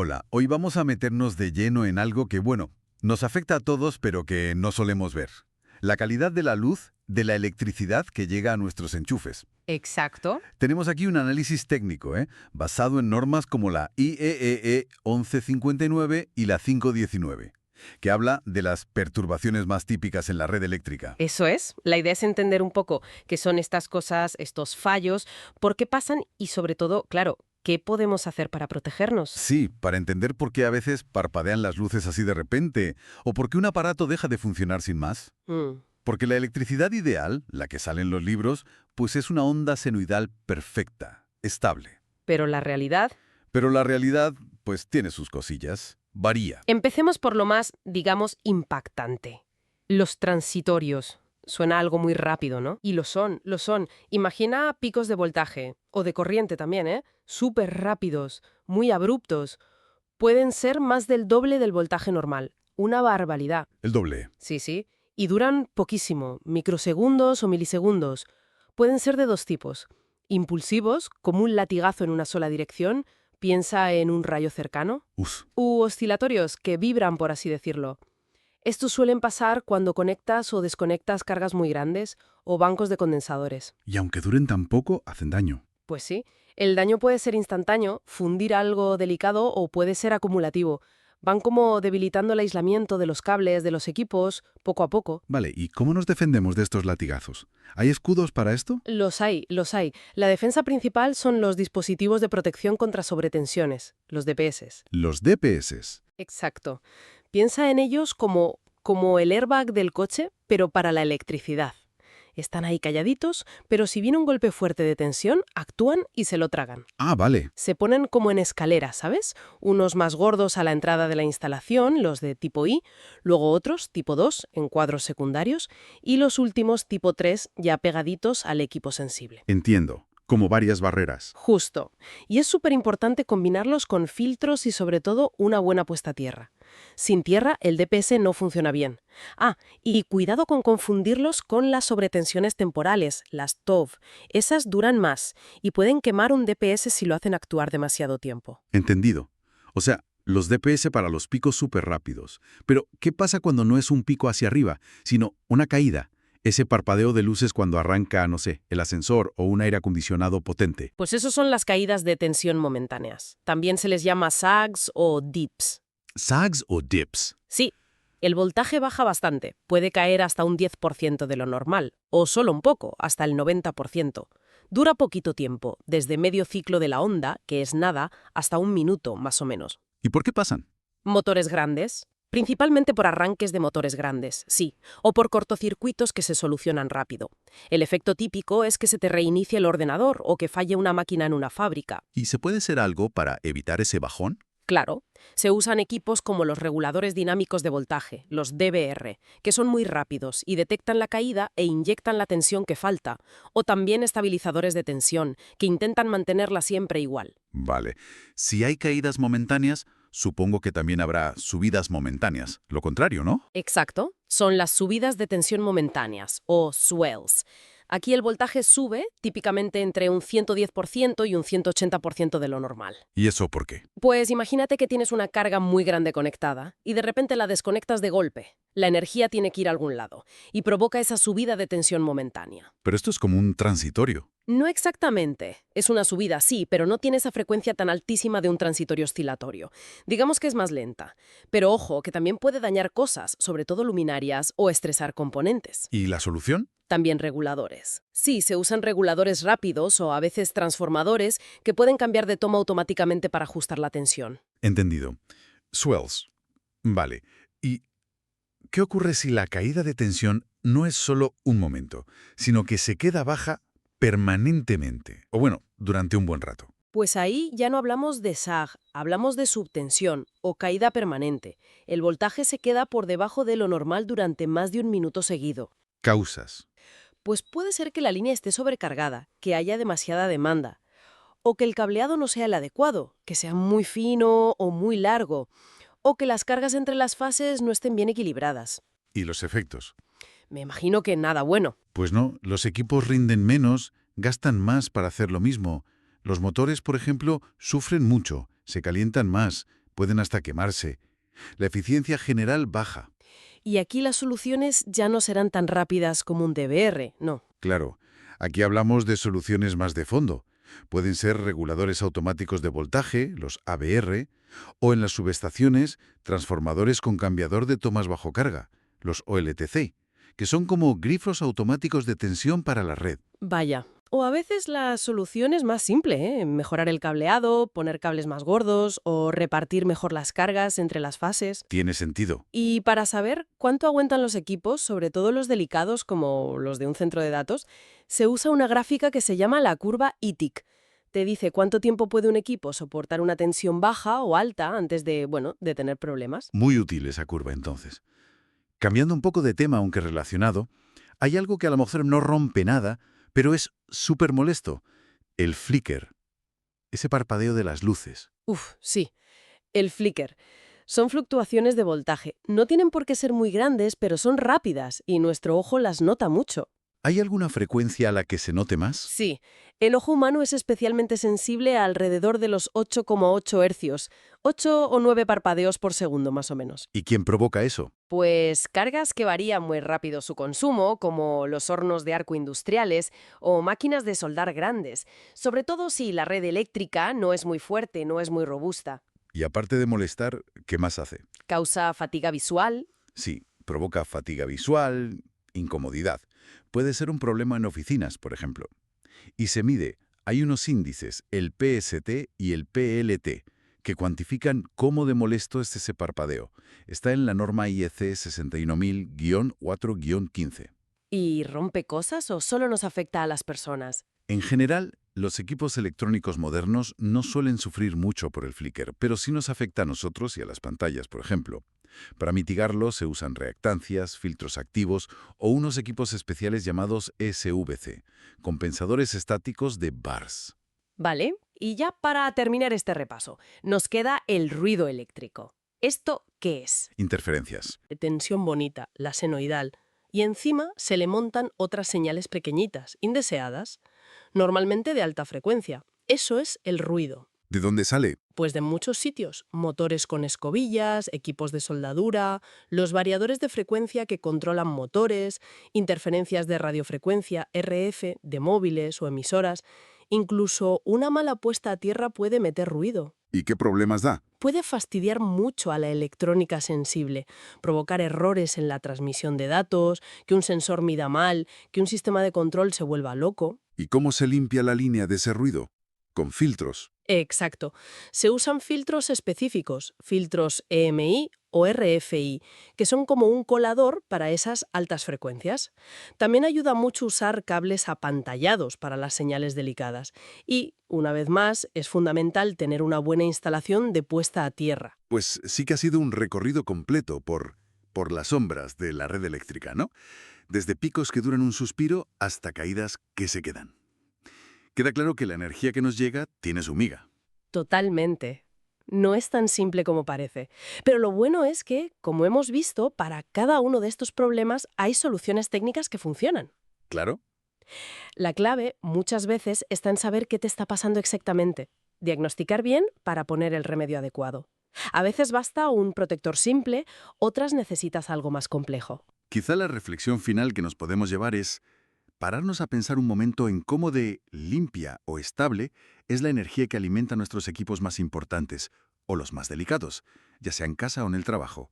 Hola, hoy vamos a meternos de lleno en algo que, bueno, nos afecta a todos, pero que no solemos ver. La calidad de la luz, de la electricidad que llega a nuestros enchufes. Exacto. Tenemos aquí un análisis técnico, basado en normas como la IEEE 1159 y la 519, que habla de las perturbaciones más típicas en la red eléctrica. Eso es. La idea es entender un poco qué son estas cosas, estos fallos, por qué pasan y sobre todo, claro, qué podemos hacer para protegernos. Sí, para entender por qué a veces parpadean las luces así de repente, o por qué un aparato deja de funcionar sin más. Mm, Porque la electricidad ideal, la que sale en los libros, pues es una onda senoidal perfecta, estable. Pero la realidad... Pero la realidad, pues tiene sus cosillas. Varía. Empecemos por lo más, digamos, impactante. Los transitorios. Suena algo muy rápido, ¿no? Y lo son, lo son. Imagina picos de voltaje, o de corriente también, ¿eh? Súper rápidos, muy abruptos. Pueden ser más del doble del voltaje normal. Una barbaridad. El doble. Sí, sí. Y duran poquísimo, microsegundos o milisegundos. Pueden ser de dos tipos. Impulsivos, como un latigazo en una sola dirección, piensa en un rayo cercano. Uf. U oscilatorios, que vibran, por así decirlo. Estos suelen pasar cuando conectas o desconectas cargas muy grandes o bancos de condensadores. Y aunque duren tan poco, hacen daño. Pues sí, el daño puede ser instantáneo, fundir algo delicado o puede ser acumulativo. Van como debilitando el aislamiento de los cables, de los equipos, poco a poco. Vale, ¿y cómo nos defendemos de estos latigazos? ¿Hay escudos para esto? Los hay, los hay. La defensa principal son los dispositivos de protección contra sobretensiones, los DPS. Los DPS. Exacto. Piensa en ellos como el airbag del coche, pero para la electricidad. Están ahí calladitos, pero si viene un golpe fuerte de tensión, actúan y se lo tragan. Ah, vale. Se ponen como en escalera, ¿sabes? Unos más gordos a la entrada de la instalación, los de tipo I, luego otros, tipo 2, en cuadros secundarios, y los últimos, tipo 3, ya pegaditos al equipo sensible. Entiendo. Como varias barreras. Justo. Y es súper importante combinarlos con filtros y sobre todo una buena puesta a tierra. Sin tierra, el DPS no funciona bien. Ah, y cuidado con confundirlos con las sobretensiones temporales, las TOV. Esas duran más y pueden quemar un DPS si lo hacen actuar demasiado tiempo. Entendido. O sea, los DPS para los picos súper rápidos. Pero, ¿qué pasa cuando no es un pico hacia arriba, sino una caída? Ese parpadeo de luces cuando arranca, no sé, el ascensor o un aire acondicionado potente. Pues esos son las caídas de tensión momentáneas. También se les llama sags o dips. ¿Sags o dips? Sí, el voltaje baja bastante, puede caer hasta un 10% de lo normal, o solo un poco, hasta el 90%. Dura poquito tiempo, desde medio ciclo de la onda, que es nada, hasta un minuto, más o menos. ¿Y por qué pasan? Motores grandes, principalmente por arranques de motores grandes, sí, o por cortocircuitos que se solucionan rápido. El efecto típico es que se te reinicie el ordenador o que falle una máquina en una fábrica. ¿Y se puede hacer algo para evitar ese bajón? Claro, se usan equipos como los reguladores dinámicos de voltaje, los DVR, que son muy rápidos y detectan la caída e inyectan la tensión que falta, o también estabilizadores de tensión, que intentan mantenerla siempre igual. Vale. Si hay caídas momentáneas, supongo que también habrá subidas momentáneas. Lo contrario, ¿no? Exacto, son las subidas de tensión momentáneas, o swells. Aquí el voltaje sube, típicamente entre un 110% y un 180% de lo normal. ¿Y eso por qué? Pues imagínate que tienes una carga muy grande conectada y de repente la desconectas de golpe. La energía tiene que ir a algún lado y provoca esa subida de tensión momentánea. Pero esto es como un transitorio. No exactamente. Es una subida, sí, pero no tiene esa frecuencia tan altísima de un transitorio oscilatorio. Digamos que es más lenta. Pero ojo, que también puede dañar cosas, sobre todo luminarias, o estresar componentes. ¿Y la solución? También reguladores. Sí, se usan reguladores rápidos o a veces transformadores que pueden cambiar de toma automáticamente para ajustar la tensión. Entendido. Swells. Vale. ¿Y qué ocurre si la caída de tensión no es solo un momento, sino que se queda baja permanentemente? O bueno, durante un buen rato. Pues ahí ya no hablamos de sag, hablamos de subtensión o caída permanente. El voltaje se queda por debajo de lo normal durante más de un minuto seguido. Causas. Pues puede ser que la línea esté sobrecargada, que haya demasiada demanda, o que el cableado no sea el adecuado, que sea muy fino o muy largo, o que las cargas entre las fases no estén bien equilibradas. ¿Y los efectos? Me imagino que nada bueno. Pues no, los equipos rinden menos, gastan más para hacer lo mismo. Los motores, por ejemplo, sufren mucho, se calientan más, pueden hasta quemarse. La eficiencia general baja. Y aquí las soluciones ya no serán tan rápidas como un DVR, no. Claro, aquí hablamos de soluciones más de fondo. Pueden ser reguladores automáticos de voltaje, los ABR, o en las subestaciones, transformadores con cambiador de tomas bajo carga, los OLTC, que son como grifos automáticos de tensión para la red. Vaya. O a veces la solución es más simple, ¿eh? Mejorar el cableado, poner cables más gordos o repartir mejor las cargas entre las fases. Tiene sentido. Y para saber cuánto aguantan los equipos, sobre todo los delicados como los de un centro de datos, se usa una gráfica que se llama la curva ITIC. Te dice cuánto tiempo puede un equipo soportar una tensión baja o alta antes de, bueno, de tener problemas. Muy útil esa curva, entonces. Cambiando un poco de tema, aunque relacionado, hay algo que a lo mejor no rompe nada, pero es súper molesto. El flicker. Ese parpadeo de las luces. Uf, sí. El flicker. Son fluctuaciones de voltaje. No tienen por qué ser muy grandes, pero son rápidas y nuestro ojo las nota mucho. ¿Hay alguna frecuencia a la que se note más? Sí, el ojo humano es especialmente sensible a alrededor de los 8,8 hercios, 8 o 9 parpadeos por segundo más o menos. ¿Y quién provoca eso? Pues cargas que varían muy rápido su consumo, como los hornos de arco industriales o máquinas de soldar grandes, sobre todo si la red eléctrica no es muy fuerte, no es muy robusta. Y aparte de molestar, ¿qué más hace? Causa fatiga visual. Sí, provoca fatiga visual, incomodidad. Puede ser un problema en oficinas, por ejemplo. Y se mide. Hay unos índices, el PST y el PLT, que cuantifican cómo de molesto es ese parpadeo. Está en la norma IEC 61000-4-15. ¿Y rompe cosas o solo nos afecta a las personas? En general, los equipos electrónicos modernos no suelen sufrir mucho por el flicker, pero sí nos afecta a nosotros y a las pantallas, por ejemplo. Para mitigarlo se usan reactancias, filtros activos o unos equipos especiales llamados SVC, compensadores estáticos de bars. Vale, y ya para terminar este repaso, nos queda el ruido eléctrico. ¿Esto qué es? Interferencias. De tensión bonita, la senoidal, y encima se le montan otras señales pequeñitas, indeseadas, normalmente de alta frecuencia. Eso es el ruido. ¿De dónde sale? Pues de muchos sitios, motores con escobillas, equipos de soldadura, los variadores de frecuencia que controlan motores, interferencias de radiofrecuencia, RF, de móviles o emisoras. Incluso una mala puesta a tierra puede meter ruido. ¿Y qué problemas da? Puede fastidiar mucho a la electrónica sensible, provocar errores en la transmisión de datos, que un sensor mida mal, que un sistema de control se vuelva loco. ¿Y cómo se limpia la línea de ese ruido? Con filtros. Exacto. Se usan filtros específicos, filtros EMI o RFI, que son como un colador para esas altas frecuencias. También ayuda mucho usar cables apantallados para las señales delicadas. Y, una vez más, es fundamental tener una buena instalación de puesta a tierra. Pues sí que ha sido un recorrido completo por las sombras de la red eléctrica, ¿no? Desde picos que duran un suspiro hasta caídas que se quedan. Queda claro que la energía que nos llega tiene su miga. Totalmente. No es tan simple como parece. Pero lo bueno es que, como hemos visto, para cada uno de estos problemas hay soluciones técnicas que funcionan. ¿Claro? La clave, muchas veces, está en saber qué te está pasando exactamente. Diagnosticar bien para poner el remedio adecuado. A veces basta un protector simple, otras necesitas algo más complejo. Quizá la reflexión final que nos podemos llevar es pararnos a pensar un momento en cómo de limpia o estable es la energía que alimenta nuestros equipos más importantes o los más delicados, ya sea en casa o en el trabajo.